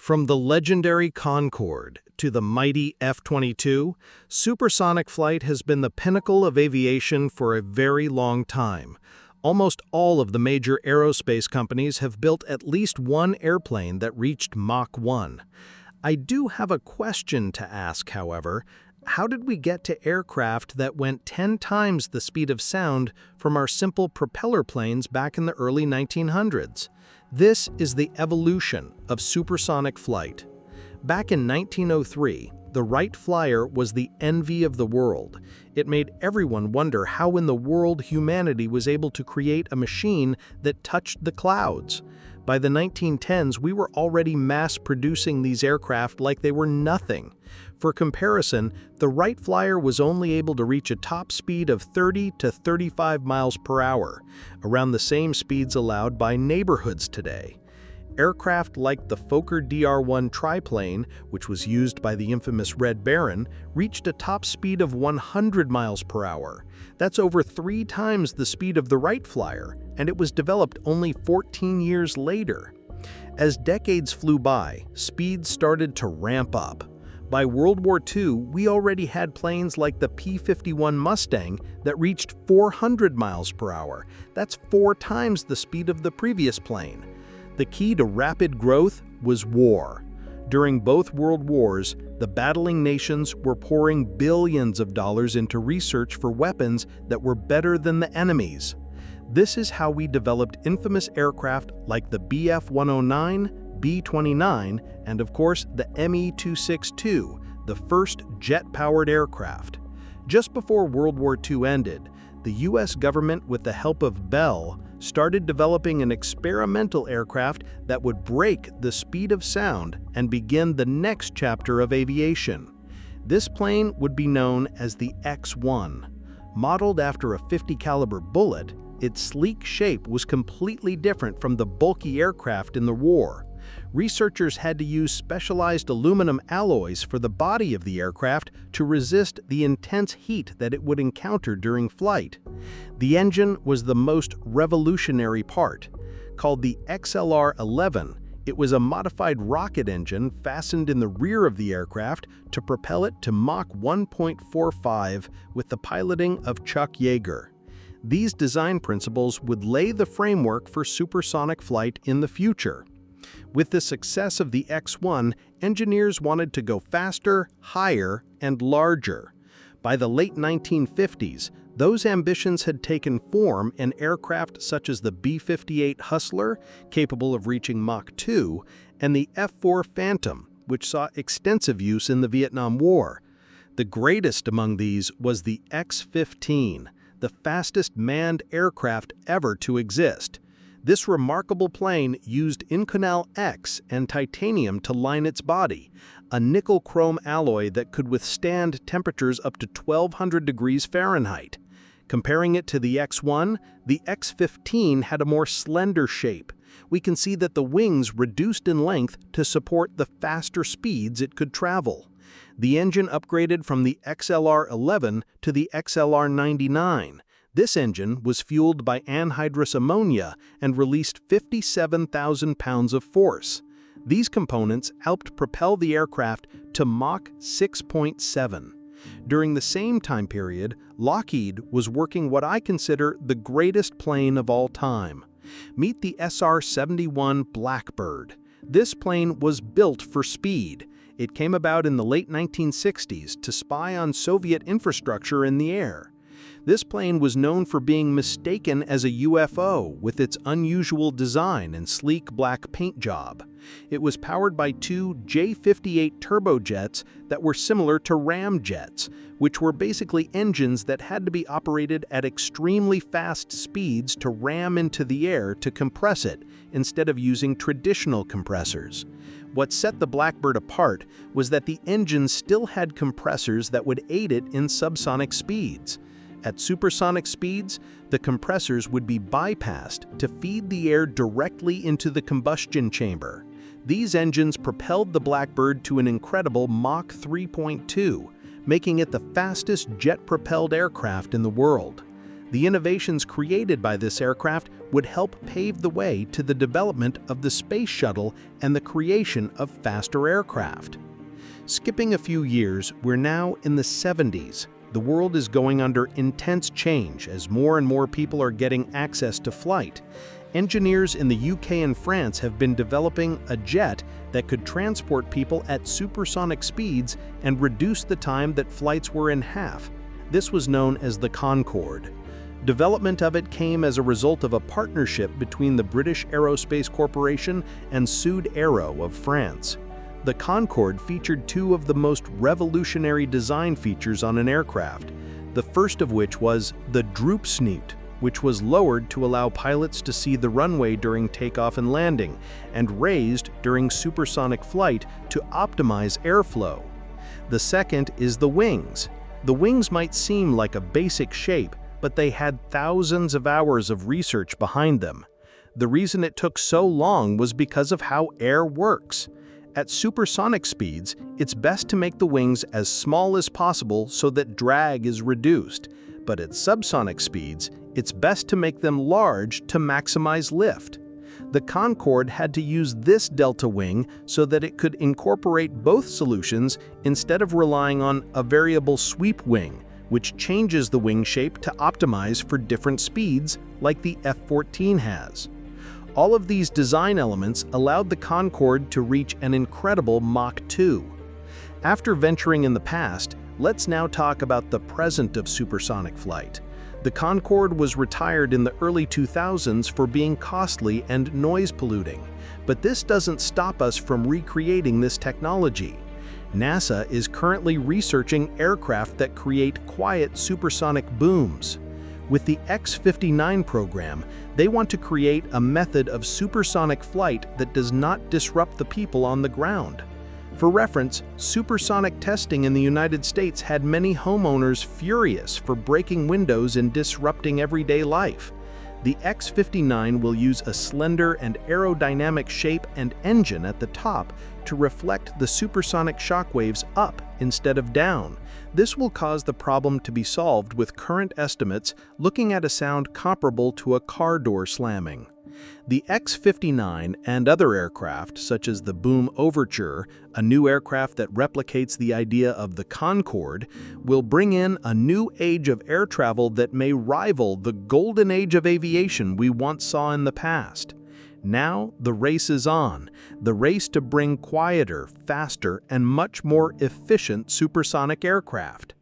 From the legendary Concorde to the mighty F-22, supersonic flight has been the pinnacle of aviation for a very long time. Almost all of the major aerospace companies have built at least one airplane that reached Mach 1. I do have a question to ask, however. How did we get to aircraft that went 10 times the speed of sound from our simple propeller planes back in the early 1900s? This is the evolution of supersonic flight. Back in 1903, the Wright Flyer was the envy of the world. It made everyone wonder how in the world humanity was able to create a machine that touched the clouds. By the 1910s, we were already mass-producing these aircraft like they were nothing. For comparison, the Wright Flyer was only able to reach a top speed of 30 to 35 miles per hour, around the same speeds allowed by neighborhoods today. Aircraft like the Fokker DR-1 triplane, which was used by the infamous Red Baron, reached a top speed of 100 miles per hour. That's over 3 times the speed of the Wright Flyer, and it was developed only 14 years later. As decades flew by, speeds started to ramp up. By World War II, we already had planes like the P-51 Mustang that reached 400 miles per hour. That's 4 times the speed of the previous plane. The key to rapid growth was war. During both world wars, the battling nations were pouring billions of dollars into research for weapons that were better than the enemy's. This is how we developed infamous aircraft like the Bf-109, B-29, and of course the Me-262, the first jet-powered aircraft. Just before World War II ended, the US government, with the help of Bell, started developing an experimental aircraft that would break the speed of sound and begin the next chapter of aviation. This plane would be known as the X-1. Modeled after a .50 caliber bullet, its sleek shape was completely different from the bulky aircraft in the war. Researchers had to use specialized aluminum alloys for the body of the aircraft to resist the intense heat that it would encounter during flight. The engine was the most revolutionary part. Called the XLR-11, it was a modified rocket engine fastened in the rear of the aircraft to propel it to Mach 1.45 with the piloting of Chuck Yeager. These design principles would lay the framework for supersonic flight in the future. With the success of the X-1, engineers wanted to go faster, higher, and larger. By the late 1950s, those ambitions had taken form in aircraft such as the B-58 Hustler, capable of reaching Mach 2, and the F-4 Phantom, which saw extensive use in the Vietnam War. The greatest among these was the X-15, the fastest manned aircraft ever to exist. This remarkable plane used Inconel X and titanium to line its body, a nickel-chrome alloy that could withstand temperatures up to 1200 degrees Fahrenheit. Comparing it to the X-1, the X-15 had a more slender shape. We can see that the wings reduced in length to support the faster speeds it could travel. The engine upgraded from the XLR-11 to the XLR-99. This engine was fueled by anhydrous ammonia and released 57,000 pounds of force. These components helped propel the aircraft to Mach 6.7. During the same time period, Lockheed was working what I consider the greatest plane of all time. Meet the SR-71 Blackbird. This plane was built for speed. It came about in the late 1960s to spy on Soviet infrastructure in the air. This plane was known for being mistaken as a UFO with its unusual design and sleek black paint job. It was powered by 2 J-58 turbojets that were similar to ramjets, which were basically engines that had to be operated at extremely fast speeds to ram into the air to compress it, instead of using traditional compressors. What set the Blackbird apart was that the engine still had compressors that would aid it in subsonic speeds. At supersonic speeds, the compressors would be bypassed to feed the air directly into the combustion chamber. These engines propelled the Blackbird to an incredible Mach 3.2, making it the fastest jet-propelled aircraft in the world. The innovations created by this aircraft would help pave the way to the development of the space shuttle and the creation of faster aircraft. Skipping a few years, we're now in the 70s. The world is going under intense change as more and more people are getting access to flight. Engineers in the UK and France have been developing a jet that could transport people at supersonic speeds and reduce the time that flights were in half. This was known as the Concorde. Development of it came as a result of a partnership between the British Aerospace Corporation and Sud Aero of France. The Concorde featured two of the most revolutionary design features on an aircraft, the first of which was the droop snoot, which was lowered to allow pilots to see the runway during takeoff and landing, and raised during supersonic flight to optimize airflow. The second is the wings. The wings might seem like a basic shape, but they had thousands of hours of research behind them. The reason it took so long was because of how air works. At supersonic speeds, it's best to make the wings as small as possible so that drag is reduced, but at subsonic speeds, it's best to make them large to maximize lift. The Concorde had to use this delta wing so that it could incorporate both solutions instead of relying on a variable sweep wing, which changes the wing shape to optimize for different speeds like the F-14 has. All of these design elements allowed the Concorde to reach an incredible Mach 2. After venturing in the past, let's now talk about the present of supersonic flight. The Concorde was retired in the early 2000s for being costly and noise polluting, but this doesn't stop us from recreating this technology. NASA is currently researching aircraft that create quiet supersonic booms. With the X-59 program, they want to create a method of supersonic flight that does not disrupt the people on the ground. For reference, supersonic testing in the United States had many homeowners furious for breaking windows and disrupting everyday life. The X-59 will use a slender and aerodynamic shape and engine at the top to reflect the supersonic shockwaves up instead of down. This will cause the problem to be solved with current estimates looking at a sound comparable to a car door slamming. The X-59 and other aircraft, such as the Boom Overture, a new aircraft that replicates the idea of the Concorde, will bring in a new age of air travel that may rival the golden age of aviation we once saw in the past. Now, the race is on, the race to bring quieter, faster, and much more efficient supersonic aircraft.